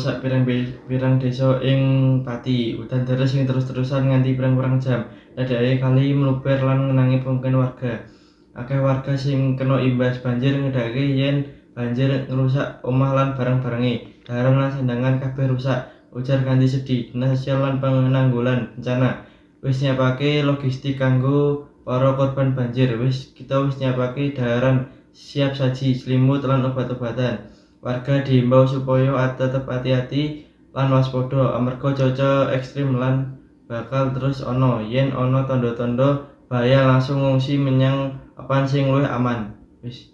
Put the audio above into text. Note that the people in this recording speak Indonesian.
ngrusak pirang desa ing Pati. Udan deres sing terus-terusan nganti pirang-pirang jam ndadekake kali mluber lan ngenangi pemukiman warga. Akeh warga sing kena imbas banjir ngedakake yen banjir ngrusak omah lan barang-barange. Daharan lan sandangan kabeh rusak. Ujar kanthi sedih, Dinas Sosial lan Penanggulan Bencana wis nyiapake logistik kanggo para korban banjir. Kita wis nyiapake daharan siap saji, selimut lan obat-obatan. Warga diimbau supaya tetep hati-hati lan waspada amarga cuaca ekstrim lan bakal terus ana. Yen ana tanda-tanda bahaya langsung ngungsi menyang papan sing luwih aman. Wis.